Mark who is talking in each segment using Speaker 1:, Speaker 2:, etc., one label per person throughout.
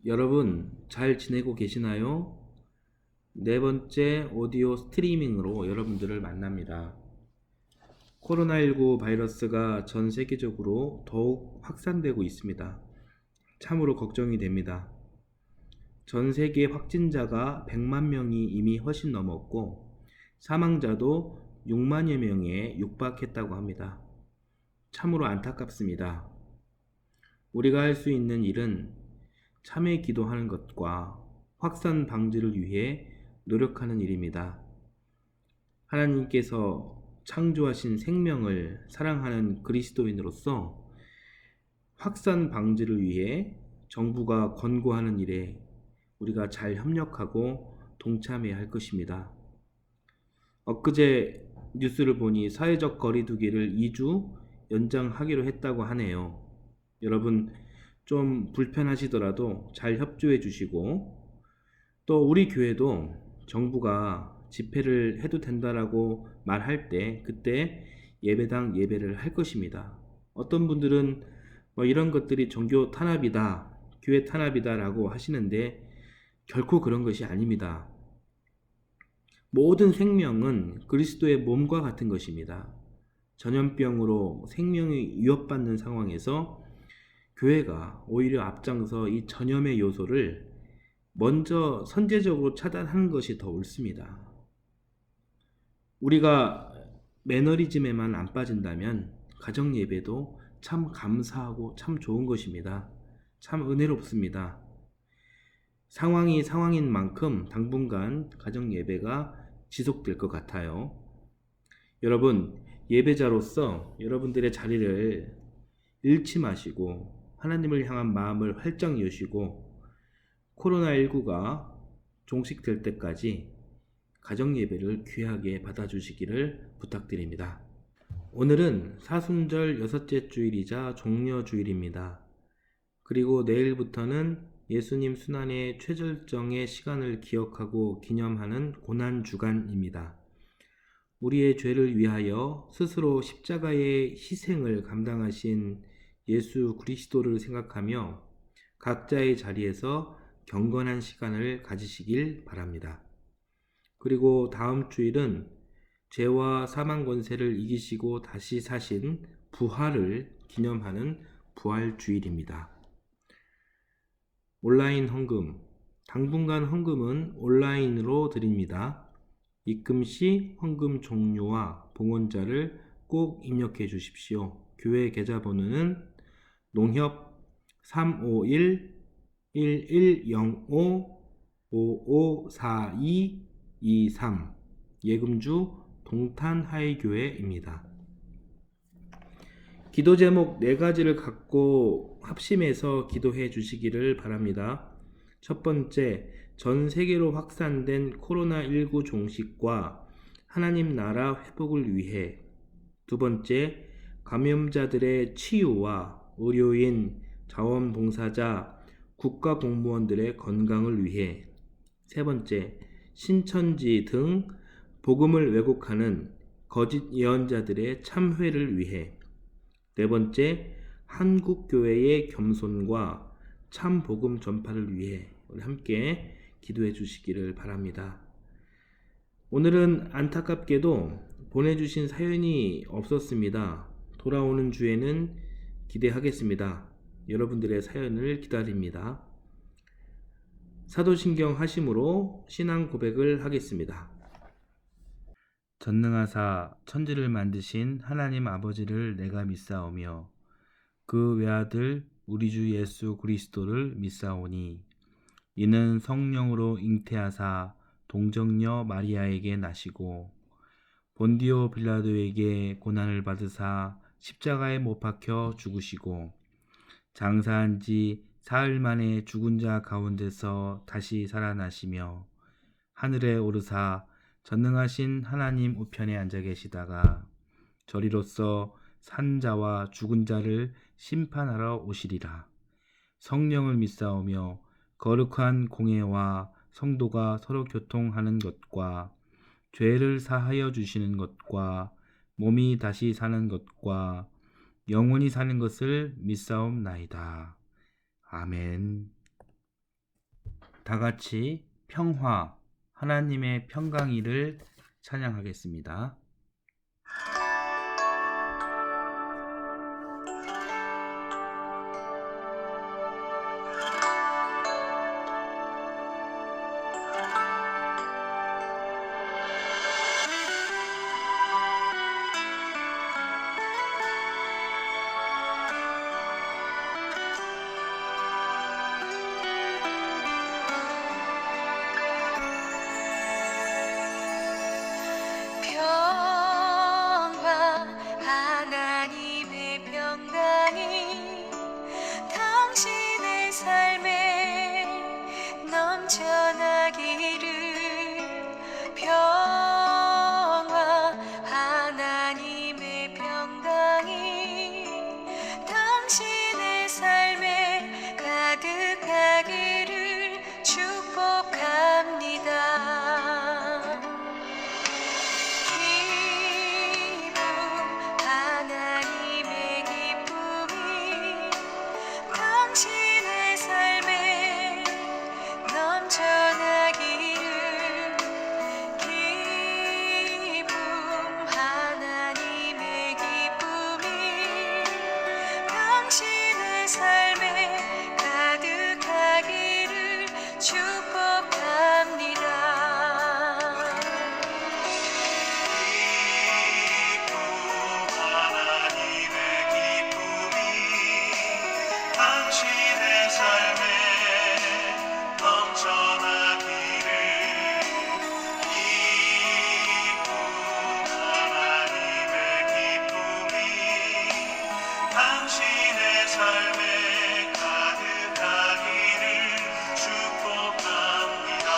Speaker 1: 여러분 잘 지내고 계시나요? 네 번째 오디오 스트리밍으로 여러분들을 만납니다. 코로나19 바이러스가 전 세계적으로 더욱 확산되고 있습니다. 참으로 걱정이 됩니다. 전 세계 확진자가 100만 명이 이미 훨씬 넘었고 사망자도 6만여 명에 육박했다고 합니다. 참으로 안타깝습니다. 우리가 할 수 있는 일은 참회 기도하는 것과 확산 방지를 위해 노력하는 일입니다. 하나님께서 창조하신 생명을 사랑하는 그리스도인으로서 확산 방지를 위해 정부가 권고하는 일에 우리가 잘 협력하고 동참해야 할 것입니다. 엊그제 뉴스를 보니 사회적 거리두기를 2주 연장하기로 했다고 하네요. 여러분 좀 불편하시더라도 잘 협조해 주시고, 또 우리 교회도 정부가 집회를 해도 된다라고 말할 때 그때 예배당 예배를 할 것입니다. 어떤 분들은 이런 것들이 종교 탄압이다, 교회 탄압이다라고 하시는데 결코 그런 것이 아닙니다. 모든 생명은 그리스도의 몸과 같은 것입니다. 전염병으로 생명이 위협받는 상황에서 교회가 오히려 앞장서 이 전염의 요소를 먼저 선제적으로 차단하는 것이 더 옳습니다. 우리가 매너리즘에만 안 빠진다면 가정 예배도 참 감사하고 참 좋은 것입니다. 참 은혜롭습니다. 상황이 상황인 만큼 당분간 가정 예배가 지속될 것 같아요. 여러분, 예배자로서 여러분들의 자리를 잃지 마시고 하나님을 향한 마음을 활짝 여시고 코로나19가 종식될 때까지 가정 예배를 귀하게 받아주시기를 부탁드립니다. 오늘은 사순절 여섯째 주일이자 종려주일입니다. 그리고 내일부터는 예수님 순환의 최절정의 시간을 기억하고 기념하는 고난주간입니다. 우리의 죄를 위하여 스스로 십자가의 희생을 감당하신 예수 그리스도를 생각하며 각자의 자리에서 경건한 시간을 가지시길 바랍니다. 그리고 다음 주일은 죄와 사망 권세를 이기시고 다시 사신 부활을 기념하는 부활주일입니다. 온라인 헌금, 당분간 헌금은 온라인으로 드립니다. 입금 시 헌금 종료와 봉헌자를 꼭 입력해 주십시오. 교회 계좌번호는 농협 351-1105-5542-23 예금주 동탄하이교회입니다. 기도 제목 4가지를 갖고 합심해서 기도해 주시기를 바랍니다. 첫 번째, 전 세계로 확산된 코로나19 종식과 하나님 나라 회복을 위해. 두 번째, 감염자들의 치유와 의료인, 자원봉사자, 국가공무원들의 건강을 위해. 세 번째, 신천지 등 복음을 왜곡하는 거짓 예언자들의 참회를 위해. 네 번째, 한국교회의 겸손과 참 복음 전파를 위해 우리 함께 기도해 주시기를 바랍니다. 오늘은 안타깝게도 보내주신 사연이 없었습니다. 돌아오는 주에는 기대하겠습니다. 여러분들의 사연을 기다립니다. 사도신경 하심으로 신앙 고백을 하겠습니다. 전능하사 천지를 만드신 하나님 아버지를 내가 믿사오며 그 외아들 우리 주 예수 그리스도를 믿사오니 이는 성령으로 잉태하사 동정녀 마리아에게 나시고 본디오 빌라도에게 고난을 받으사 십자가에 못 박혀 죽으시고 장사한 지 사흘 만에 죽은 자 가운데서 다시 살아나시며 하늘에 오르사 전능하신 하나님 우편에 앉아 계시다가 저리로서 산 자와 죽은 자를 심판하러 오시리라. 성령을 믿사오며 거룩한 공회와 성도가 서로 교통하는 것과 죄를 사하여 주시는 것과 몸이 다시 사는 것과 영원히 사는 것을 믿사옵나이다. 아멘. 다 같이 평화, 하나님의 평강이를 찬양하겠습니다.
Speaker 2: 평화 하나님의 평강이 당신의 삶에 넘쳐나기를 평화 하나님의 평강이 당신의 삶에 가득하기를 축복합니다. 기쁨 하나님의 기쁨이 당신의 삶에 넘쳐나기를 기쁨 하나님의 기쁨이 당신의 삶에 가득하기를 축복합니다.
Speaker 3: 당신의 삶에 넘쳐나기를 기쁨 하나님의 기쁨이 당신의 삶에 가득하기를 축복합니다.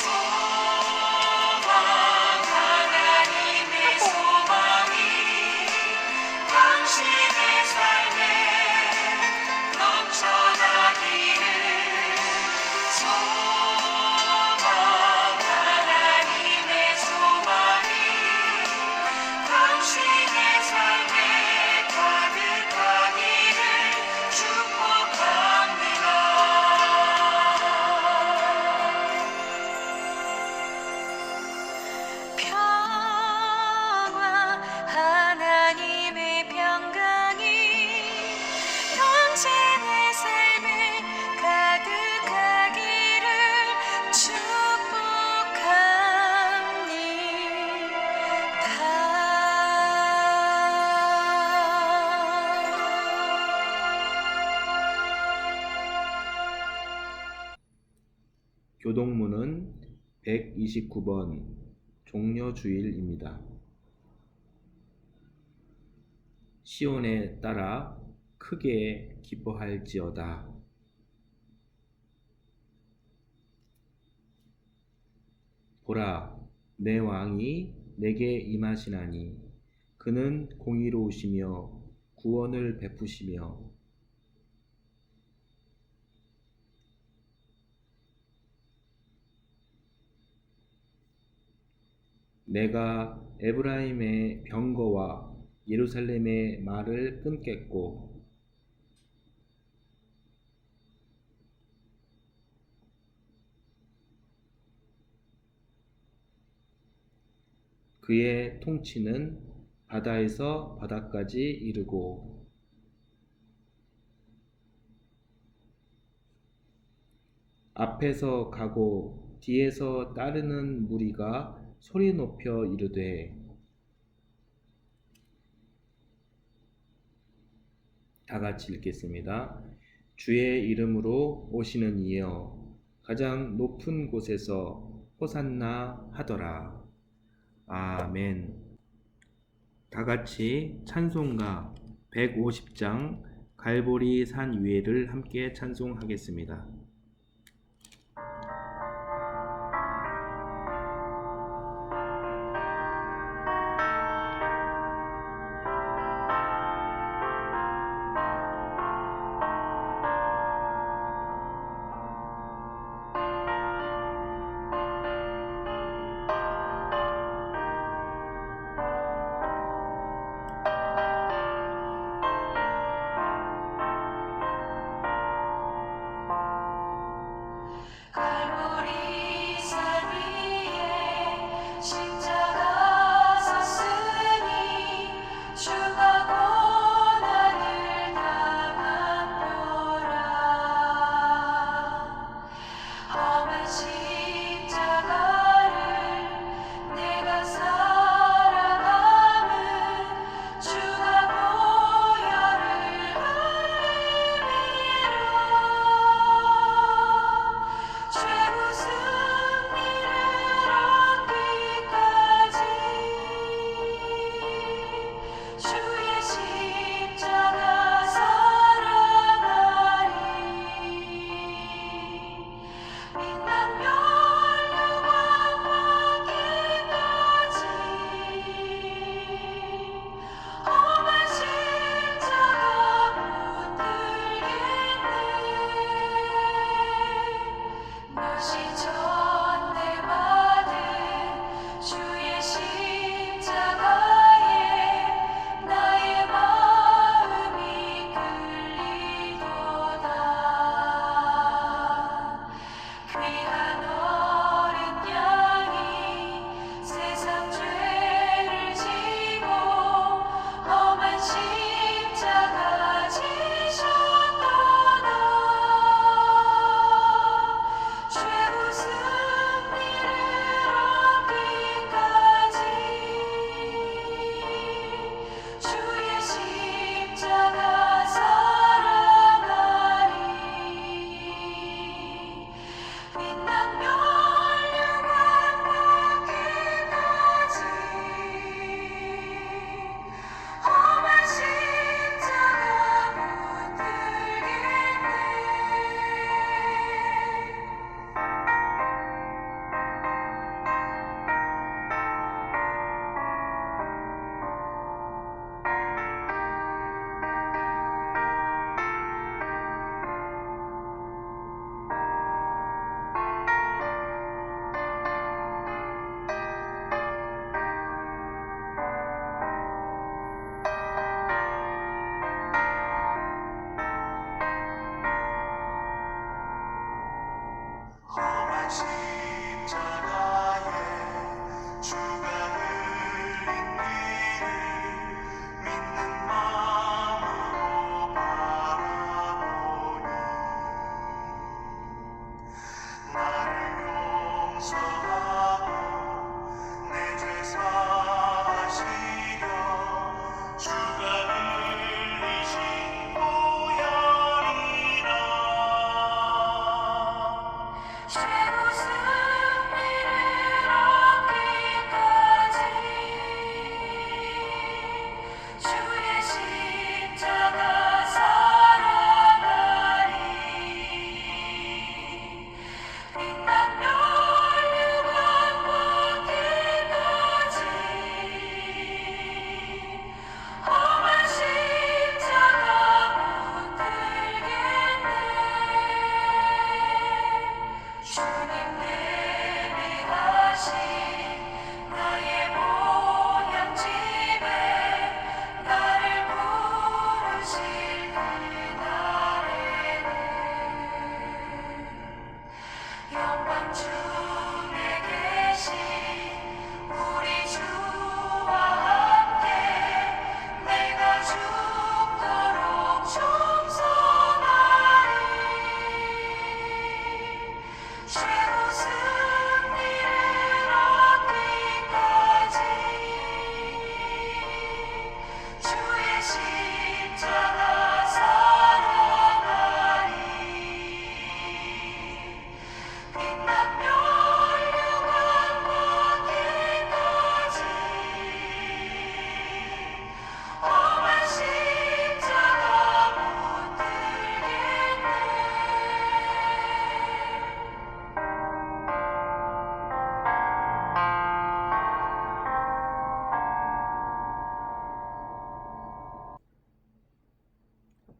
Speaker 3: 소망 하나님의 소망이 당신의 삶에 넘쳐나기를 소망 하나님의 소망이 당신의 삶에 가득하기를 축복합니다.
Speaker 2: 평화 하나님의 평강이 당신의 삶에 가득하기를 축복합니다.
Speaker 1: 교동문은 129번 종려주일입니다. 시온에 따라 크게 기뻐할지어다. 보라, 내 왕이 내게 임하시나니 그는 공의로우시며 구원을 베푸시며 내가 에브라임의 병거와 예루살렘의 말을 끊겠고 그의 통치는 바다에서 바다까지 이르고 앞에서 가고 뒤에서 따르는 무리가 소리 높여 이르되 다 같이 읽겠습니다. 주의 이름으로 오시는 이여 가장 높은 곳에서 호산나 하더라. 아멘. 다 같이 찬송가 150장 갈보리 산 위에를 함께 찬송하겠습니다.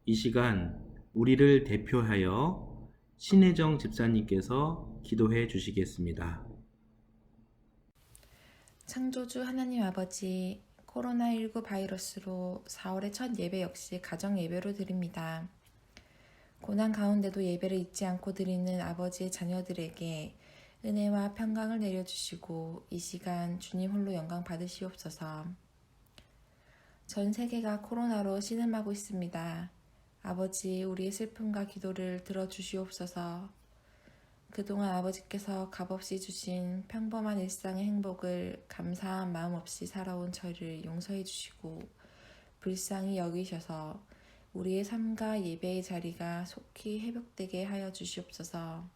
Speaker 1: 이 시간 우리를 대표하여 신혜정 집사님께서 기도해 주시겠습니다.
Speaker 4: 창조주 하나님 아버지, 코로나19 바이러스로 4월의 첫 예배 역시 가정 예배로 드립니다. 고난 가운데도 예배를 잊지 않고 드리는 아버지의 자녀들에게 은혜와 평강을 내려주시고 이 시간 주님 홀로 영광 받으시옵소서. 전 세계가 코로나로 신음하고 있습니다. 아버지, 우리의 슬픔과 기도를 들어주시옵소서. 그동안 아버지께서 값없이 주신 평범한 일상의 행복을 감사한 마음 없이 살아온 저를 용서해 주시고 불쌍히 여기셔서 우리의 삶과 예배의 자리가 속히 회복되게 하여 주시옵소서.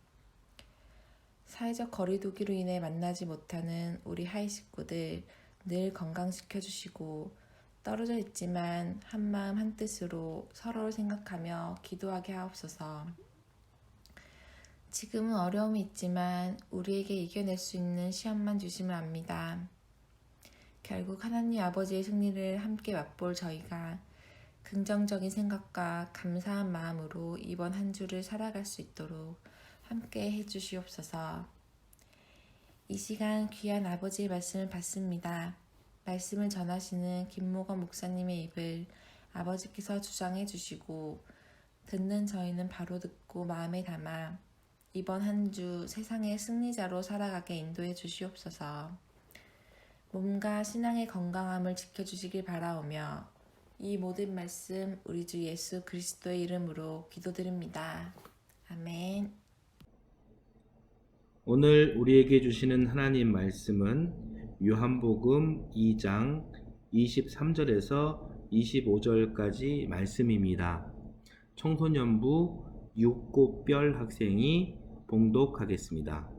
Speaker 4: 사회적 거리두기로 인해 만나지 못하는 우리 하이 식구들 늘 건강시켜 주시고 떨어져 있지만 한마음 한뜻으로 서로를 생각하며 기도하게 하옵소서. 지금은 어려움이 있지만 우리에게 이겨낼 수 있는 시험만 주심을 압니다. 결국 하나님 아버지의 승리를 함께 맛볼 저희가 긍정적인 생각과 감사한 마음으로 이번 한 주를 살아갈 수 있도록 함께 해주시옵소서. 이 시간 귀한 아버지의 말씀을 받습니다. 말씀을 전하시는 김모건 목사님의 입을 아버지께서 주장해 주시고 듣는 저희는 바로 듣고 마음에 담아 이번 한 주 세상의 승리자로 살아가게 인도해 주시옵소서. 몸과 신앙의 건강함을 지켜주시길 바라오며 이 모든 말씀 우리 주 예수 그리스도의 이름으로 기도드립니다. 아멘.
Speaker 1: 오늘 우리에게 주시는 하나님 말씀은 요한복음 2장 23절에서 25절까지 말씀입니다. 청소년부 6고별 학생이 봉독하겠습니다.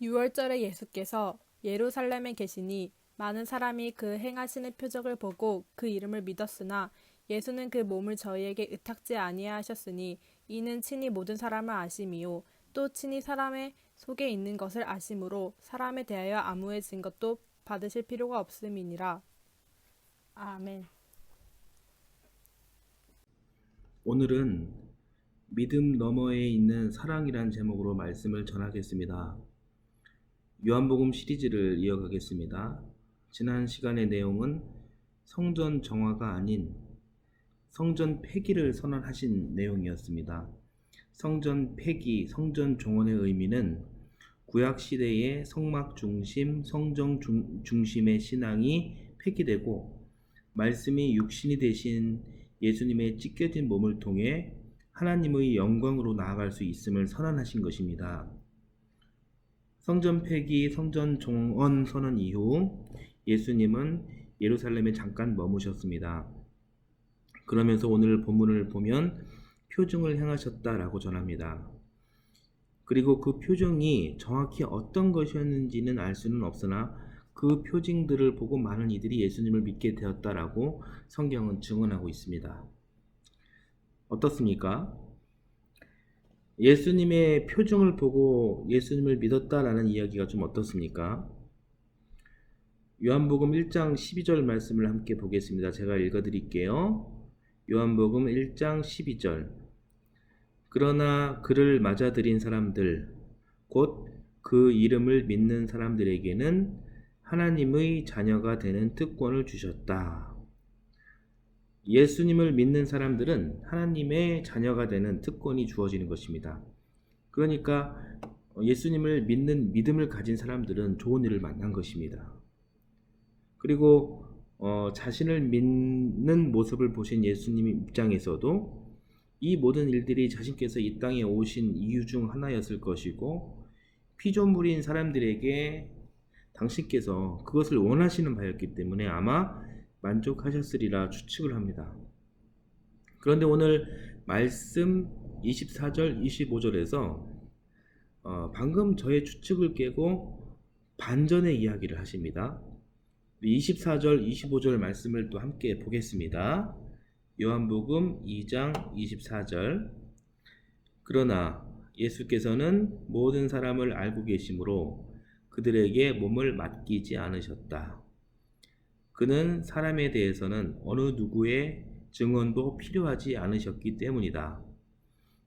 Speaker 5: 6월절에 예수께서 예루살렘에 계시니 많은 사람이 그 행하시는 표적을 보고 그 이름을 믿었으나 예수는 그 몸을 저희에게 의탁지 아니하셨으니 이는 친히 모든 사람을 아심이요 또 친히 사람의 속에 있는 것을 아심으로 사람에 대하여 아무의 증거도 받으실 필요가 없음이니라. 아멘.
Speaker 1: 오늘은 믿음 너머에 있는 사랑이란 제목으로 말씀을 전하겠습니다. 요한복음 시리즈를 이어가겠습니다. 지난 시간의 내용은 성전 정화가 아닌 성전 폐기를 선언하신 내용이었습니다. 성전 폐기, 성전 종원의 의미는 구약 시대의 성막 중심, 성정 중심의 신앙이 폐기되고 말씀이 육신이 되신 예수님의 찢겨진 몸을 통해 하나님의 영광으로 나아갈 수 있음을 선언하신 것입니다. 성전 폐기, 성전 종원 선언 이후 예수님은 예루살렘에 잠깐 머무셨습니다. 그러면서 오늘 본문을 보면 표징을 행하셨다라고 전합니다. 그리고 그 표징이 정확히 어떤 것이었는지는 알 수는 없으나 그 표징들을 보고 많은 이들이 예수님을 믿게 되었다라고 성경은 증언하고 있습니다. 어떻습니까? 예수님의 표징을 보고 예수님을 믿었다라는 이야기가 좀 어떻습니까? 요한복음 1장 12절 말씀을 함께 보겠습니다. 제가 읽어드릴게요. 요한복음 1장 12절. 그러나 그를 맞아들인 사람들, 곧 그 이름을 믿는 사람들에게는 하나님의 자녀가 되는 특권을 주셨다. 예수님을 믿는 사람들은 하나님의 자녀가 되는 특권이 주어지는 것입니다. 그러니까 예수님을 믿는 믿음을 가진 사람들은 좋은 일을 만난 것입니다. 그리고 자신을 믿는 모습을 보신 예수님 입장에서도 이 모든 일들이 자신께서 이 땅에 오신 이유 중 하나였을 것이고 피조물인 사람들에게 당신께서 그것을 원하시는 바였기 때문에 아마 만족하셨으리라 추측을 합니다. 그런데 오늘 말씀 24절, 25절에서 방금 저의 추측을 깨고 반전의 이야기를 하십니다. 24절, 25절 말씀을 또 함께 보겠습니다. 요한복음 2장 24절. 그러나 예수께서는 모든 사람을 알고 계심으로 그들에게 몸을 맡기지 않으셨다. 그는 사람에 대해서는 어느 누구의 증언도 필요하지 않으셨기 때문이다.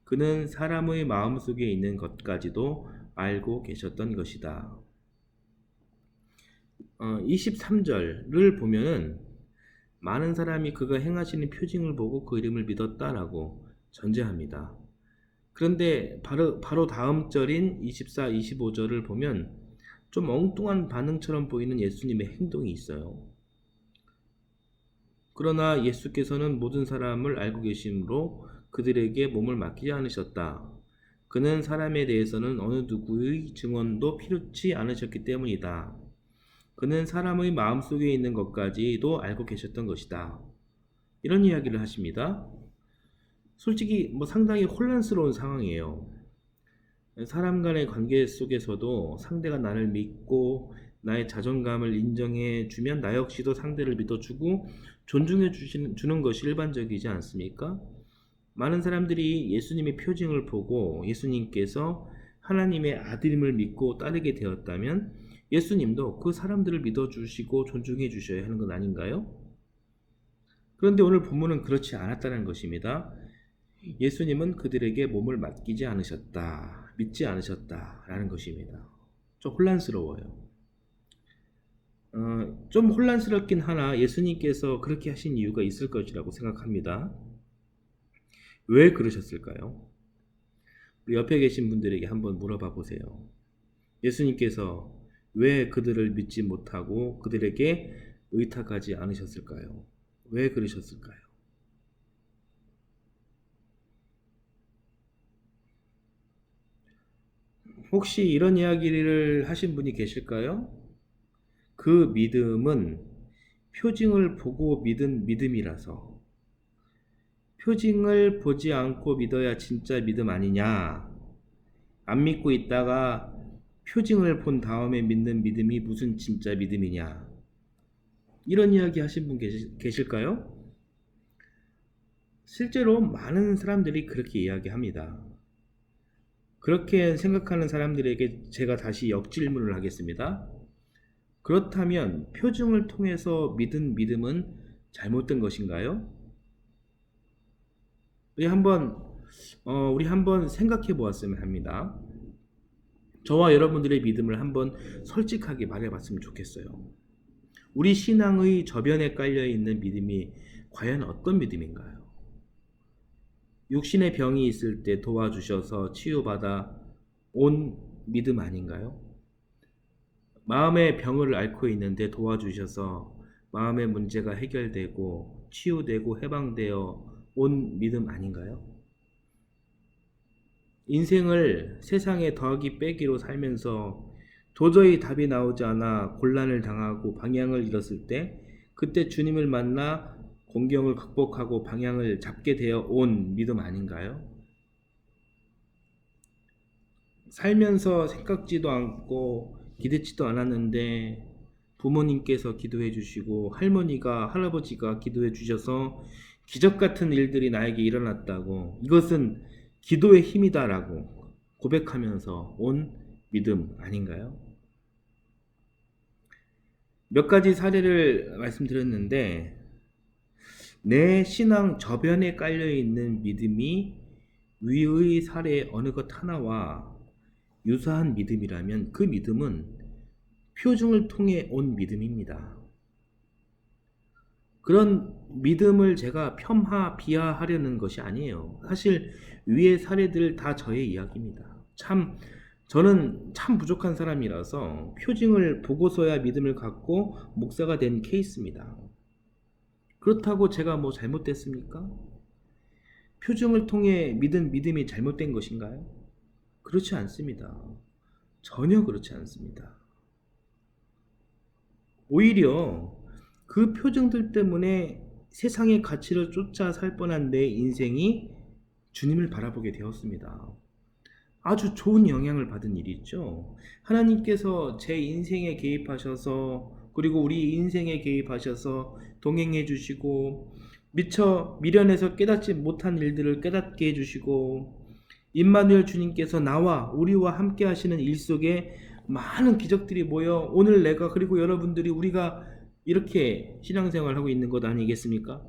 Speaker 1: 그는 사람의 마음속에 있는 것까지도 알고 계셨던 것이다. 23절을 보면은 많은 사람이 그가 행하시는 표징을 보고 그 이름을 믿었다라고 전제합니다. 그런데 바로 다음 절인 24, 25절을 보면 좀 엉뚱한 반응처럼 보이는 예수님의 행동이 있어요. 그러나 예수께서는 모든 사람을 알고 계심으로 그들에게 몸을 맡기지 않으셨다. 그는 사람에 대해서는 어느 누구의 증언도 필요치 않으셨기 때문이다. 그는 사람의 마음속에 있는 것까지도 알고 계셨던 것이다. 이런 이야기를 하십니다. 솔직히 상당히 혼란스러운 상황이에요. 사람 간의 관계 속에서도 상대가 나를 믿고 나의 자존감을 인정해 주면 나 역시도 상대를 믿어주고 존중해 주는 것이 일반적이지 않습니까? 많은 사람들이 예수님의 표징을 보고 예수님께서 하나님의 아들임을 믿고 따르게 되었다면 예수님도 그 사람들을 믿어주시고 존중해 주셔야 하는 건 아닌가요? 그런데 오늘 본문은 그렇지 않았다는 것입니다. 예수님은 그들에게 몸을 맡기지 않으셨다, 믿지 않으셨다라는 것입니다. 좀 혼란스러워요. 좀 혼란스럽긴 하나 예수님께서 그렇게 하신 이유가 있을 것이라고 생각합니다. 왜 그러셨을까요? 우리 옆에 계신 분들에게 한번 물어봐 보세요. 예수님께서 왜 그들을 믿지 못하고 그들에게 의탁하지 않으셨을까요? 왜 그러셨을까요? 혹시 이런 이야기를 하신 분이 계실까요? 그 믿음은 표징을 보고 믿은 믿음이라서 표징을 보지 않고 믿어야 진짜 믿음 아니냐? 안 믿고 있다가 표징을 본 다음에 믿는 믿음이 무슨 진짜 믿음이냐? 이런 이야기 하신 분 계실까요? 실제로 많은 사람들이 그렇게 이야기합니다. 그렇게 생각하는 사람들에게 제가 다시 역질문을 하겠습니다. 그렇다면 표징을 통해서 믿은 믿음은 잘못된 것인가요? 우리 한번 생각해 보았으면 합니다. 저와 여러분들의 믿음을 한번 솔직하게 말해봤으면 좋겠어요. 우리 신앙의 저변에 깔려있는 믿음이 과연 어떤 믿음인가요? 육신의 병이 있을 때 도와주셔서 치유받아 온 믿음 아닌가요? 마음의 병을 앓고 있는데 도와주셔서 마음의 문제가 해결되고 치유되고 해방되어 온 믿음 아닌가요? 인생을 세상에 더하기 빼기로 살면서 도저히 답이 나오지 않아 곤란을 당하고 방향을 잃었을 때 그때 주님을 만나 공경을 극복하고 방향을 잡게 되어 온 믿음 아닌가요? 살면서 생각지도 않고 기대치도 않았는데 부모님께서 기도해 주시고 할아버지가 기도해 주셔서 기적 같은 일들이 나에게 일어났다고 이것은 기도의 힘이다라고 고백하면서 온 믿음 아닌가요? 몇 가지 사례를 말씀드렸는데 내 신앙 저변에 깔려있는 믿음이 위의 사례 어느 것 하나와 유사한 믿음이라면 그 믿음은 표징을 통해 온 믿음입니다. 그런 믿음을 제가 비하하려는 것이 아니에요. 사실 위의 사례들 다 저의 이야기입니다. 저는 참 부족한 사람이라서 표징을 보고서야 믿음을 갖고 목사가 된 케이스입니다. 그렇다고 제가 잘못됐습니까? 표징을 통해 믿은 믿음이 잘못된 것인가요? 그렇지 않습니다. 전혀 그렇지 않습니다. 오히려 그 표징들 때문에 세상의 가치를 쫓아 살 뻔한 내 인생이 주님을 바라보게 되었습니다. 아주 좋은 영향을 받은 일이 있죠. 하나님께서 제 인생에 개입하셔서 그리고 우리 인생에 개입하셔서 동행해 주시고 미처 미련해서 깨닫지 못한 일들을 깨닫게 해주시고 임마누엘 주님께서 우리와 함께 하시는 일 속에 많은 기적들이 모여 오늘 내가 그리고 여러분들이 우리가 이렇게 신앙생활하고 있는 것 아니겠습니까?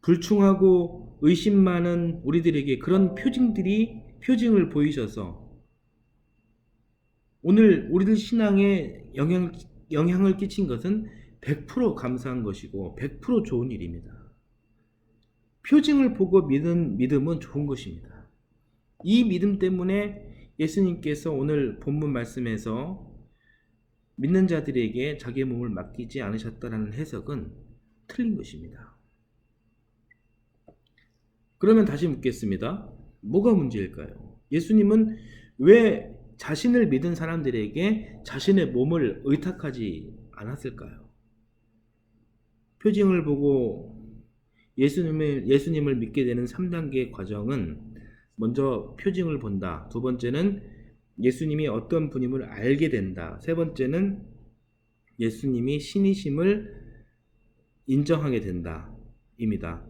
Speaker 1: 불충하고 의심 많은 우리들에게 그런 표징을 보이셔서 오늘 우리들 신앙에 영향을 끼친 것은 100% 감사한 것이고 100% 좋은 일입니다. 표징을 보고 믿은 믿음은 좋은 것입니다. 이 믿음 때문에 예수님께서 오늘 본문 말씀에서 믿는 자들에게 자기의 몸을 맡기지 않으셨다라는 해석은 틀린 것입니다. 그러면 다시 묻겠습니다. 뭐가 문제일까요? 예수님은 왜 자신을 믿은 사람들에게 자신의 몸을 의탁하지 않았을까요? 표징을 보고 예수님을 믿게 되는 3단계 과정은 먼저 표징을 본다. 두 번째는 예수님이 어떤 분임을 알게 된다. 세 번째는 예수님이 신이심을 인정하게 된다. 입니다.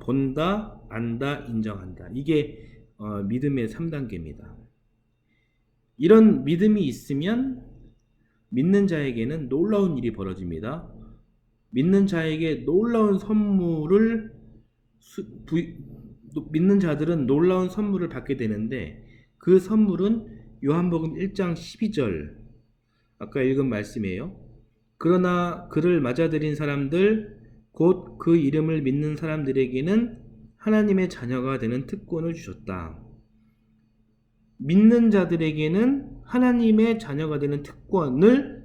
Speaker 1: 본다, 안다, 인정한다. 이게 믿음의 3단계입니다. 이런 믿음이 있으면 믿는 자에게는 놀라운 일이 벌어집니다. 믿는 자에게 놀라운 선물을 믿는 자들은 놀라운 선물을 받게 되는데 그 선물은 요한복음 1장 12절 아까 읽은 말씀이에요. 그러나 그를 맞아들인 사람들 곧 그 이름을 믿는 사람들에게는 하나님의 자녀가 되는 특권을 주셨다. 믿는 자들에게는 하나님의 자녀가 되는 특권을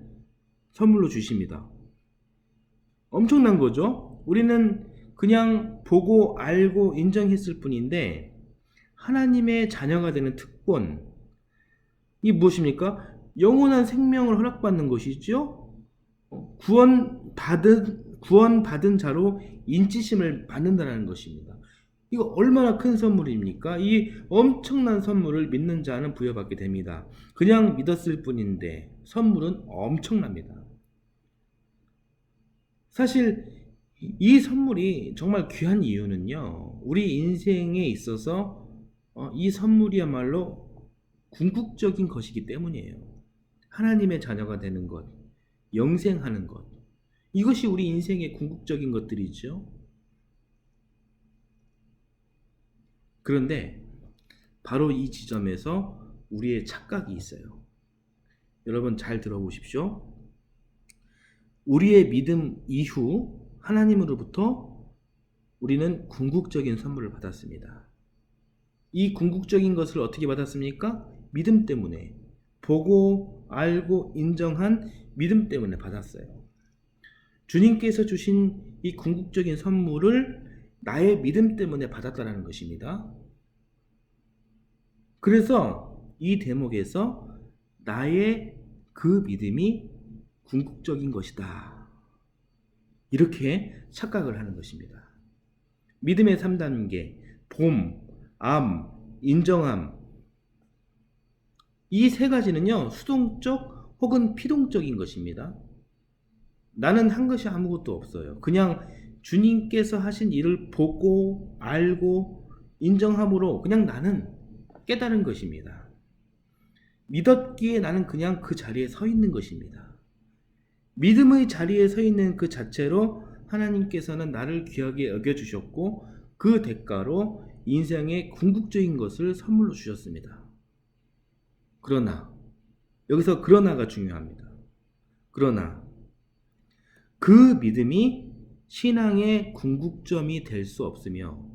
Speaker 1: 선물로 주십니다. 엄청난 거죠? 우리는 그냥 보고 알고 인정했을 뿐인데 하나님의 자녀가 되는 특권, 이 무엇입니까? 영원한 생명을 허락받는 것이죠. 구원받은 자로 인치심을 받는다는 것입니다. 이거 얼마나 큰 선물입니까? 이 엄청난 선물을 믿는 자는 부여받게 됩니다. 그냥 믿었을 뿐인데 선물은 엄청납니다. 사실 이 선물이 정말 귀한 이유는요, 우리 인생에 있어서 이 선물이야말로 궁극적인 것이기 때문이에요. 하나님의 자녀가 되는 것, 영생하는 것, 이것이 우리 인생의 궁극적인 것들이죠. 그런데 바로 이 지점에서 우리의 착각이 있어요. 여러분 잘 들어보십시오. 우리의 믿음 이후 하나님으로부터 우리는 궁극적인 선물을 받았습니다. 이 궁극적인 것을 어떻게 받았습니까? 믿음 때문에, 보고 알고 인정한 믿음 때문에 받았어요. 주님께서 주신 이 궁극적인 선물을 나의 믿음 때문에 받았다는 것입니다. 그래서 이 대목에서 나의 그 믿음이 궁극적인 것이다, 이렇게 착각을 하는 것입니다. 믿음의 3단계, 봄, 암, 인정함, 이 세 가지는요, 수동적 혹은 피동적인 것입니다. 나는 한 것이 아무것도 없어요. 그냥 주님께서 하신 일을 보고 알고 인정함으로 그냥 나는 깨달은 것입니다. 믿었기에 나는 그냥 그 자리에 서 있는 것입니다. 믿음의 자리에 서 있는 그 자체로 하나님께서는 나를 귀하게 여겨주셨고 그 대가로 인생의 궁극적인 것을 선물로 주셨습니다. 그러나 여기서 그러나가 중요합니다. 그러나 그 믿음이 신앙의 궁극점이 될 수 없으며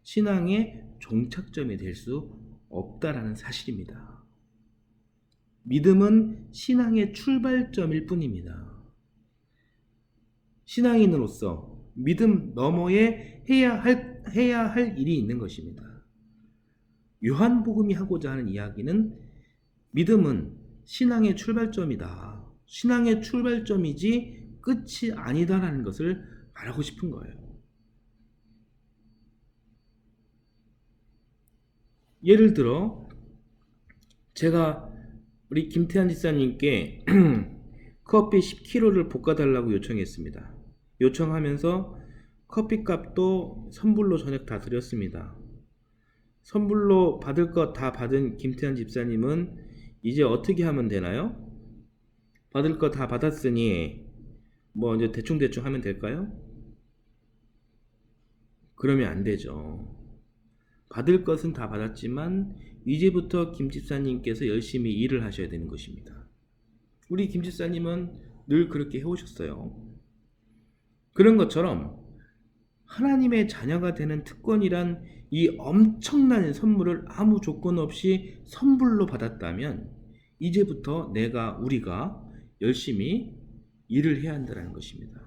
Speaker 1: 신앙의 종착점이 될 수 없다라는 사실입니다. 믿음은 신앙의 출발점일 뿐입니다. 신앙인으로서 믿음 너머에 해야 할 일이 있는 것입니다. 요한복음이 하고자 하는 이야기는 믿음은 신앙의 출발점이다, 신앙의 출발점이지 끝이 아니다라는 것을 말하고 싶은 거예요. 예를 들어 제가 우리 김태한 집사님께 커피 10kg를 볶아달라고 요청했습니다. 요청하면서 커피값도 선불로 전액 다 드렸습니다. 선불로 받을 것 다 받은 김태한 집사님은 이제 어떻게 하면 되나요? 받을 거 다 받았으니 뭐 이제 대충 하면 될까요? 그러면 안 되죠. 받을 것은 다 받았지만 이제부터 김 집사님께서 열심히 일을 하셔야 되는 것입니다. 우리 김 집사님은 늘 그렇게 해오셨어요. 그런 것처럼 하나님의 자녀가 되는 특권이란 이 엄청난 선물을 아무 조건 없이 선불로 받았다면 이제부터 우리가 열심히 일을 해야 한다는 것입니다.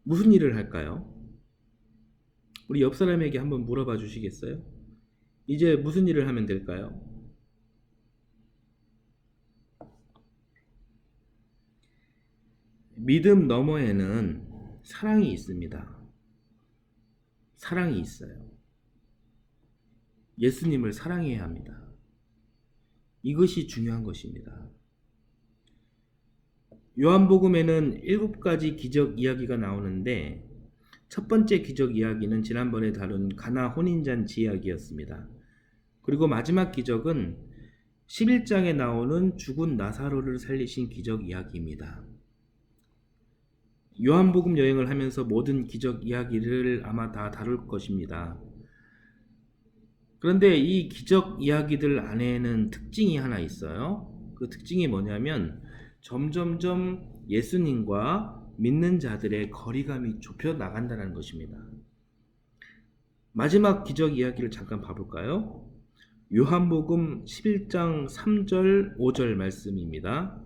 Speaker 1: 무슨 일을 할까요? 우리 옆 사람에게 한번 물어봐 주시겠어요? 이제 무슨 일을 하면 될까요? 믿음 너머에는 사랑이 있습니다. 사랑이 있어요. 예수님을 사랑해야 합니다. 이것이 중요한 것입니다. 요한복음에는 7가지 기적 이야기가 나오는데 첫 번째 기적 이야기는 지난번에 다룬 가나 혼인잔치 이야기였습니다. 그리고 마지막 기적은 11장에 나오는 죽은 나사로를 살리신 기적 이야기입니다. 요한복음 여행을 하면서 모든 기적 이야기를 아마 다 다룰 것입니다. 그런데 이 기적 이야기들 안에는 특징이 하나 있어요. 그 특징이 뭐냐면 점점점 예수님과 믿는 자들의 거리감이 좁혀 나간다는 것입니다. 마지막 기적 이야기를 잠깐 봐볼까요? 요한복음 11장 3절 5절 말씀입니다.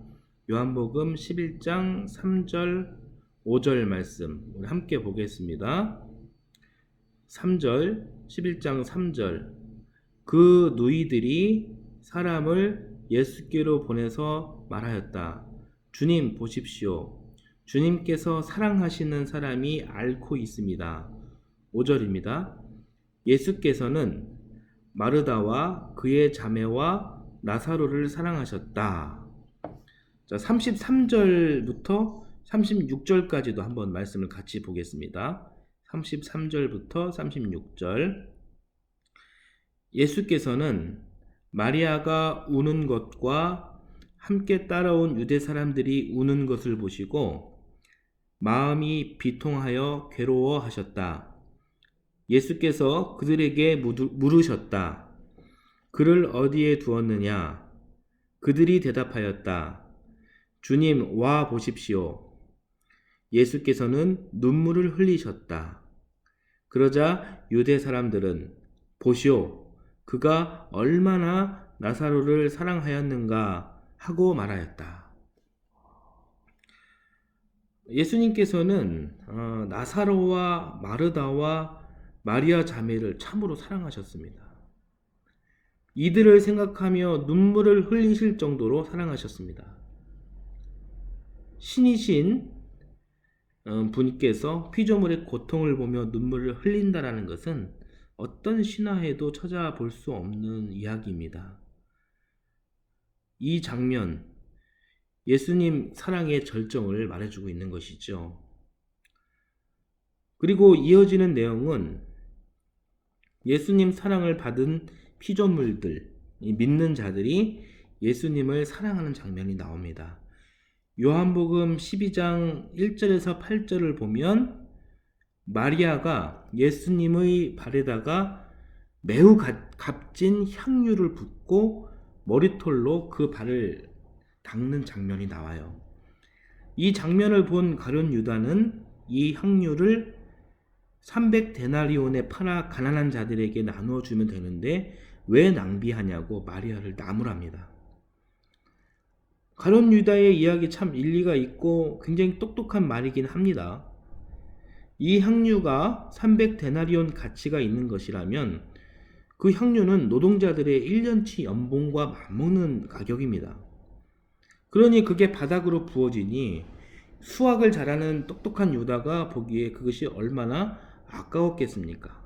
Speaker 1: 요한복음 11장 3절 5절 말씀 우리 함께 보겠습니다. 3절 11장 3절 그 누이들이 사람을 예수께로 보내서 말하였다. 주님 보십시오. 주님께서 사랑하시는 사람이 앓고 있습니다. 5절입니다. 예수께서는 마르다와 그의 자매와 나사로를 사랑하셨다. 자, 33절부터 36절까지도 한번 말씀을 같이 보겠습니다. 33절부터 36절 예수께서는 마리아가 우는 것과 함께 따라온 유대 사람들이 우는 것을 보시고 마음이 비통하여 괴로워하셨다. 예수께서 그들에게 물으셨다. 그를 어디에 두었느냐? 그들이 대답하였다. 주님, 와 보십시오. 예수께서는 눈물을 흘리셨다. 그러자 유대 사람들은 보시오, 그가 얼마나 나사로를 사랑하였는가 하고 말하였다. 예수님께서는 나사로와 마르다와 마리아 자매를 참으로 사랑하셨습니다. 이들을 생각하며 눈물을 흘리실 정도로 사랑하셨습니다. 신이신 분께서 피조물의 고통을 보며 눈물을 흘린다라는 것은 어떤 신화에도 찾아볼 수 없는 이야기입니다. 이 장면, 예수님 사랑의 절정을 말해주고 있는 것이죠. 그리고 이어지는 내용은 예수님 사랑을 받은 피조물들, 믿는 자들이 예수님을 사랑하는 장면이 나옵니다. 요한복음 12장 1절에서 8절을 보면 마리아가 예수님의 발에다가 매우 값진 향유를 붓고 머리털로 그 발을 닦는 장면이 나와요. 이 장면을 본 가룟 유다는 이 향유를 300데나리온에 팔아 가난한 자들에게 나누어 주면 되는데 왜 낭비하냐고 마리아를 나무랍니다. 가룟 유다의 이야기 참 일리가 있고 굉장히 똑똑한 말이긴 합니다. 이 향유가 300데나리온 가치가 있는 것이라면 그 향유는 노동자들의 1년치 연봉과 맞먹는 가격입니다. 그러니 그게 바닥으로 부어지니 수학을 잘하는 똑똑한 유다가 보기에 그것이 얼마나 아까웠겠습니까?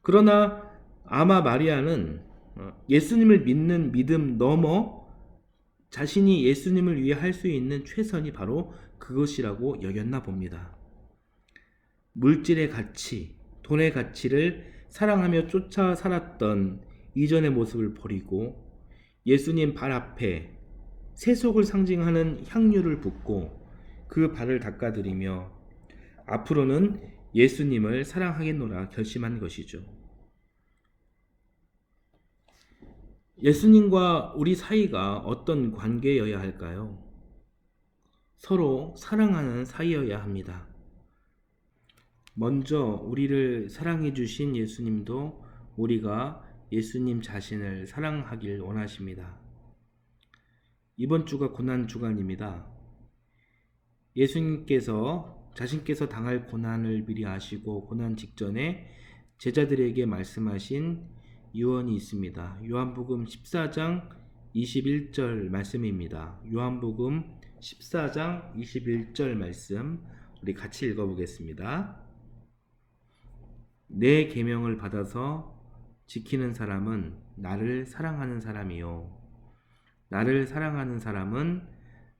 Speaker 1: 그러나 아마 마리아는 예수님을 믿는 믿음 넘어 자신이 예수님을 위해 할 수 있는 최선이 바로 그것이라고 여겼나 봅니다. 물질의 가치, 돈의 가치를 사랑하며 쫓아 살았던 이전의 모습을 버리고 예수님 발 앞에 세속을 상징하는 향유를 붓고 그 발을 닦아드리며 앞으로는 예수님을 사랑하겠노라 결심한 것이죠. 예수님과 우리 사이가 어떤 관계여야 할까요? 서로 사랑하는 사이여야 합니다. 먼저 우리를 사랑해 주신 예수님도 우리가 예수님 자신을 사랑하길 원하십니다. 이번 주가 고난 주간입니다. 예수님께서 자신께서 당할 고난을 미리 아시고 고난 직전에 제자들에게 말씀하신 유언이 있습니다. 요한복음 14장 21절 말씀입니다. 요한복음 14장 21절 말씀 우리 같이 읽어보겠습니다. 내 계명을 받아서 지키는 사람은 나를 사랑하는 사람이요. 나를 사랑하는 사람은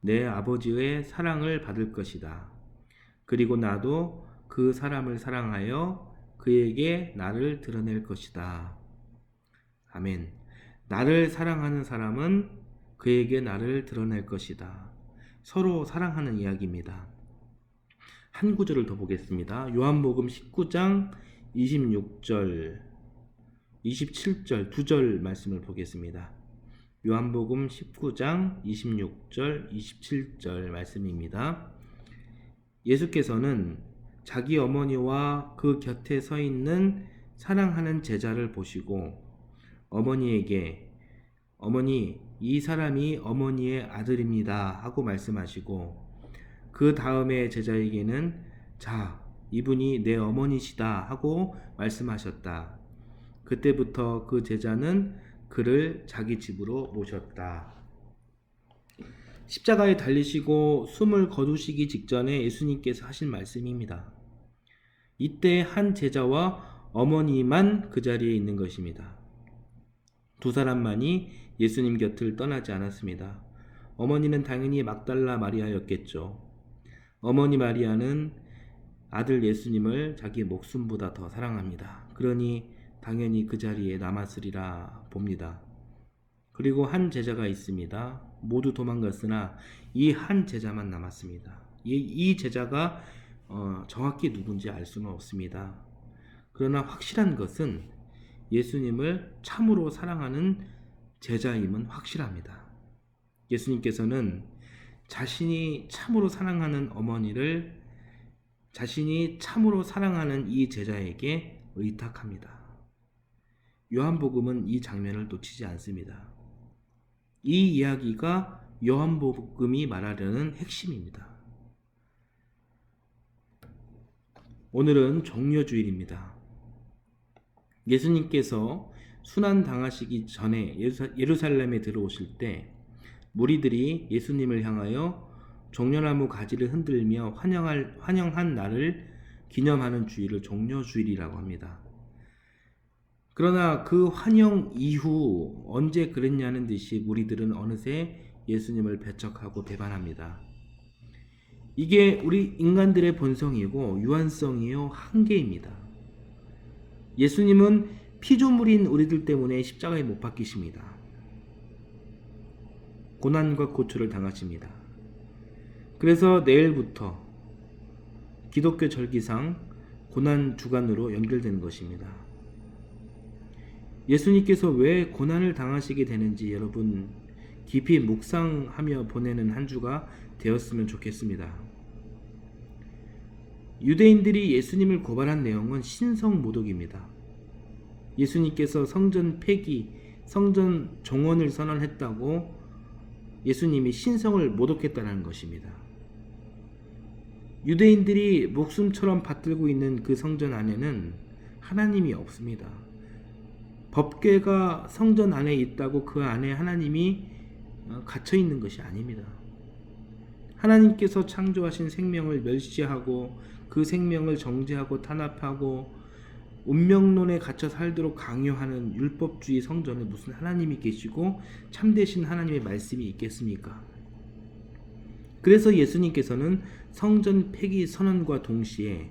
Speaker 1: 내 아버지의 사랑을 받을 것이다. 그리고 나도 그 사람을 사랑하여 그에게 나를 드러낼 것이다. 아멘. 나를 사랑하는 사람은 그에게 나를 드러낼 것이다. 서로 사랑하는 이야기입니다. 한 구절을 더 보겠습니다. 요한복음 19장 26절, 27절 두 절 말씀을 보겠습니다. 요한복음 19장 26절, 27절 말씀입니다. 예수께서는 자기 어머니와 그 곁에 서 있는 사랑하는 제자를 보시고 어머니에게 어머니, 이 사람이 어머니의 아들입니다 하고 말씀하시고 그 다음에 제자에게는 자, 이분이 내 어머니시다 하고 말씀하셨다. 그때부터 그 제자는 그를 자기 집으로 모셨다. 십자가에 달리시고 숨을 거두시기 직전에 예수님께서 하신 말씀입니다. 이때 한 제자와 어머니만 그 자리에 있는 것입니다. 두 사람만이 예수님 곁을 떠나지 않았습니다. 어머니는 당연히 막달라 마리아였겠죠. 어머니 마리아는 아들 예수님을 자기 목숨보다 더 사랑합니다. 그러니 당연히 그 자리에 남았으리라 봅니다. 그리고 한 제자가 있습니다. 모두 도망갔으나 이 한 제자만 남았습니다. 이 제자가 정확히 누군지 알 수는 없습니다. 그러나 확실한 것은 예수님을 참으로 사랑하는 제자임은 확실합니다. 예수님께서는 자신이 참으로 사랑하는 어머니를 자신이 참으로 사랑하는 이 제자에게 의탁합니다. 요한복음은 이 장면을 놓치지 않습니다. 이 이야기가 요한복음이 말하려는 핵심입니다. 오늘은 종려주일입니다. 예수님께서 순환 당하시기 전에 예루살렘에 들어오실 때 무리들이 예수님을 향하여 종려나무 가지를 흔들며 환영한 날을 기념하는 주일을 종려주일이라고 합니다. 그러나 그 환영 이후 언제 그랬냐는 듯이 무리들은 어느새 예수님을 배척하고 배반합니다. 이게 우리 인간들의 본성이고 유한성이요 한계입니다. 예수님은 피조물인 우리들 때문에 십자가에 못 박히십니다. 고난과 고초를 당하십니다. 그래서 내일부터 기독교 절기상 고난 주간으로 연결되는 것입니다. 예수님께서 왜 고난을 당하시게 되는지 여러분 깊이 묵상하며 보내는 한 주가 되었으면 좋겠습니다. 유대인들이 예수님을 고발한 내용은 신성 모독입니다. 예수님께서 성전 폐기, 성전 종언을 선언했다고 예수님이 신성을 모독했다는 것입니다. 유대인들이 목숨처럼 받들고 있는 그 성전 안에는 하나님이 없습니다. 법궤가 성전 안에 있다고 그 안에 하나님이 갇혀 있는 것이 아닙니다. 하나님께서 창조하신 생명을 멸시하고 그 생명을 정죄하고 탄압하고 운명론에 갇혀 살도록 강요하는 율법주의 성전에 무슨 하나님이 계시고 참되신 하나님의 말씀이 있겠습니까? 그래서 예수님께서는 성전 폐기 선언과 동시에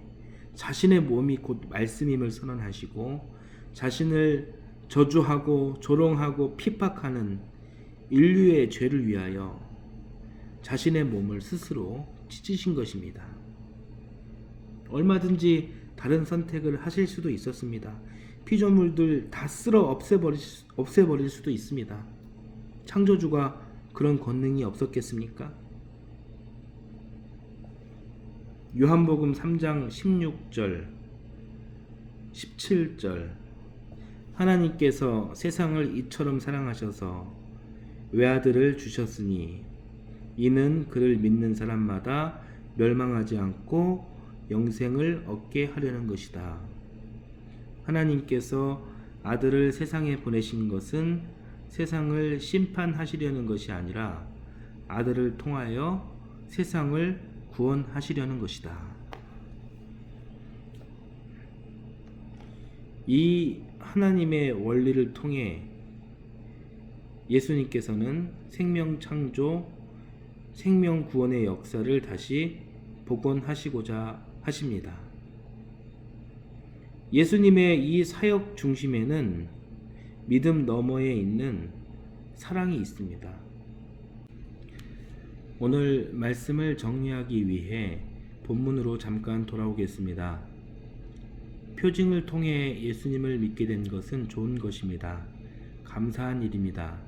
Speaker 1: 자신의 몸이 곧 말씀임을 선언하시고 자신을 저주하고 조롱하고 핍박하는 인류의 죄를 위하여 자신의 몸을 스스로 찢으신 것입니다. 얼마든지 다른 선택을 하실 수도 있었습니다. 피조물들 다 쓸어 없애버릴 수도 있습니다. 창조주가 그런 권능이 없었겠습니까? 요한복음 3장 16절, 17절 하나님께서 세상을 이처럼 사랑하셔서 외아들을 주셨으니 이는 그를 믿는 사람마다 멸망하지 않고 영생을 얻게 하려는 것이다. 하나님께서 아들을 세상에 보내신 것은 세상을 심판하시려는 것이 아니라 아들을 통하여 세상을 구원하시려는 것이다. 이 하나님의 원리를 통해 예수님께서는 생명 창조, 생명 구원의 역사를 다시 복원하시고자 하십니다. 예수님의 이 사역 중심에는 믿음 너머에 있는 사랑이 있습니다. 오늘 말씀을 정리하기 위해 본문으로 잠깐 돌아오겠습니다. 표징을 통해 예수님을 믿게 된 것은 좋은 것입니다. 감사한 일입니다.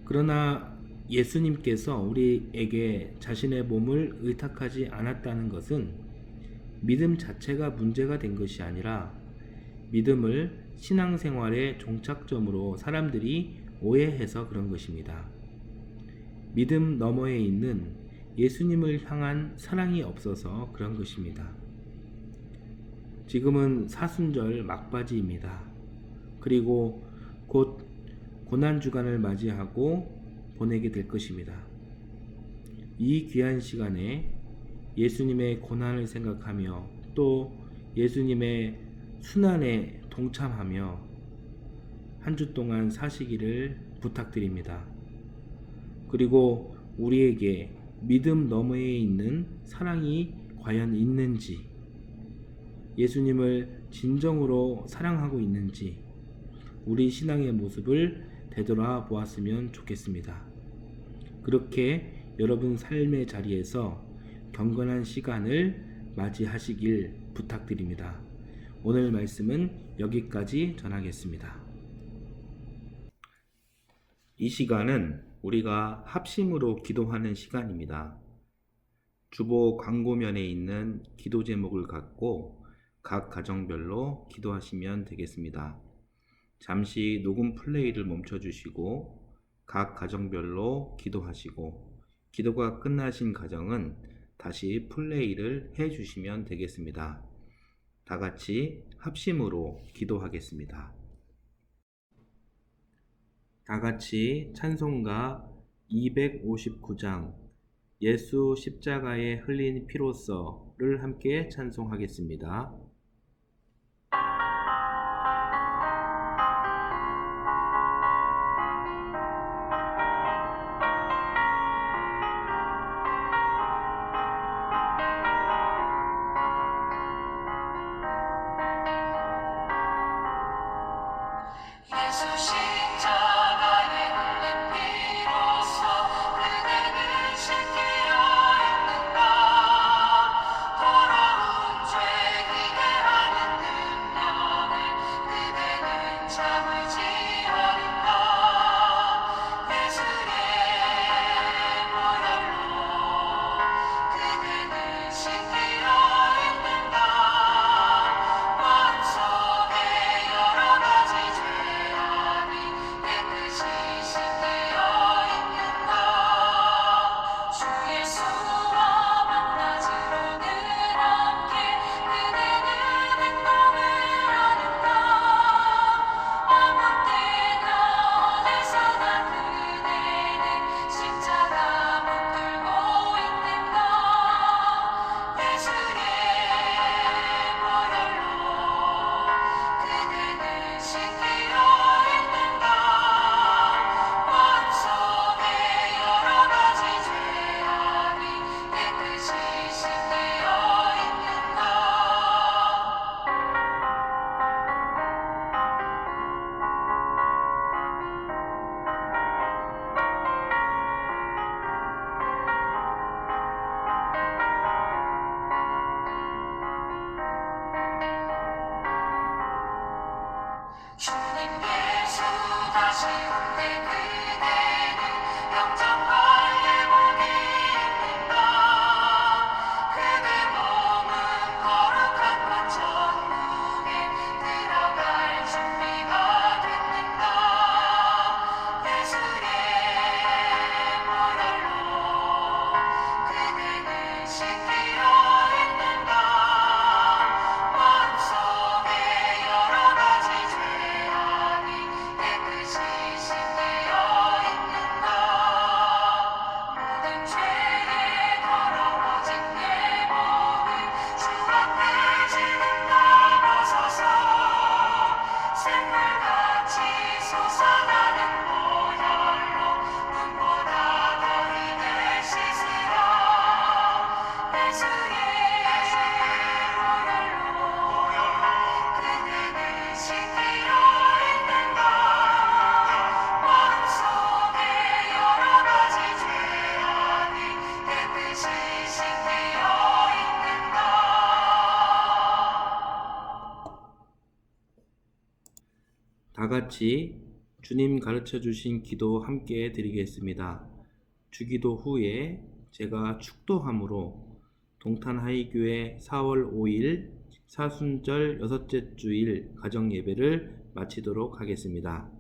Speaker 1: 그러나 예수님께서 우리에게 자신의 몸을 의탁하지 않았다는 것은 믿음 자체가 문제가 된 것이 아니라 믿음을 신앙생활의 종착점으로 사람들이 오해해서 그런 것입니다. 믿음 너머에 있는 예수님을 향한 사랑이 없어서 그런 것입니다. 지금은 사순절 막바지입니다. 그리고 곧 고난주간을 맞이하고 보내게 될 것입니다. 이 귀한 시간에 예수님의 고난을 생각하며 또 예수님의 순환에 동참하며 한 주 동안 사시기를 부탁드립니다. 그리고 우리에게 믿음 너머에 있는 사랑이 과연 있는지, 예수님을 진정으로 사랑하고 있는지 우리 신앙의 모습을 되돌아보았으면 좋겠습니다. 그렇게 여러분 삶의 자리에서 경건한 시간을 맞이하시길 부탁드립니다. 오늘 말씀은 여기까지 전하겠습니다. 이 시간은 우리가 합심으로 기도하는 시간입니다. 주보 광고면에 있는 기도 제목을 갖고 각 가정별로 기도하시면 되겠습니다. 잠시 녹음 플레이를 멈춰주시고 각 가정별로 기도하시고 기도가 끝나신 가정은 다시 플레이를 해주시면 되겠습니다. 다 같이 합심으로 기도하겠습니다. 다 같이 찬송가 259장 예수 십자가에 흘린 피로써를 함께 찬송하겠습니다.
Speaker 2: 예수 십자가에 흘린 피로써 그대는 씻기려 했는가. 더러운 죄 그대
Speaker 1: 다 같이 주님 가르쳐 주신 기도 함께 드리겠습니다. 주기도 후에 제가 축도함으로 동탄하이교회 4월 5일 사순절 여섯째 주일 가정 예배를 마치도록 하겠습니다.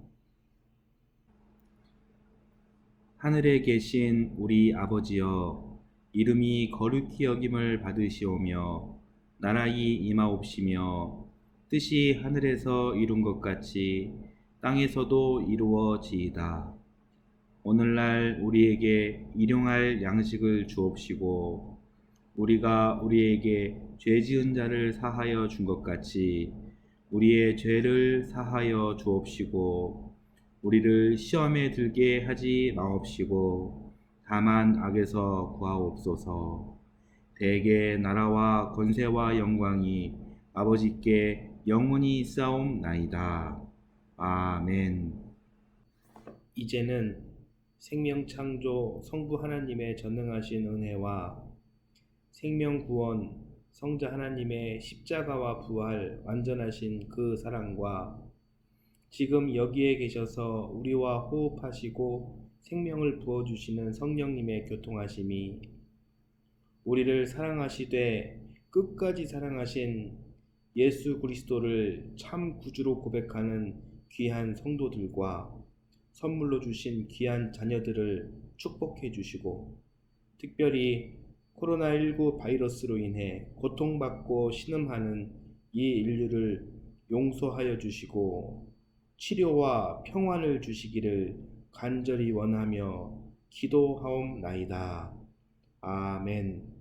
Speaker 1: 하늘에 계신 우리 아버지여, 이름이 거룩히 여김을 받으시오며 나라의 임하옵시며 뜻이 하늘에서 이룬 것 같이 땅에서도 이루어지이다. 오늘날 우리에게 일용할 양식을 주옵시고 우리가 우리에게 죄 지은 자를 사하여 준 것 같이 우리의 죄를 사하여 주옵시고 우리를 시험에 들게 하지 마옵시고 다만 악에서 구하옵소서. 대개 나라와 권세와 영광이 아버지께 영원히 있사옵나이다. 아멘. 이제는 생명창조 성부 하나님의 전능하신 은혜와 생명구원 성자 하나님의 십자가와 부활 완전하신 그 사랑과 지금 여기에 계셔서 우리와 호흡하시고 생명을 부어주시는 성령님의 교통하심이 우리를 사랑하시되 끝까지 사랑하신 예수 그리스도를 참 구주로 고백하는 귀한 성도들과 선물로 주신 귀한 자녀들을 축복해 주시고 특별히 코로나19 바이러스로 인해 고통받고 신음하는 이 인류를 용서하여 주시고 치료와 평안을 주시기를 간절히 원하며 기도하옵나이다. 아멘.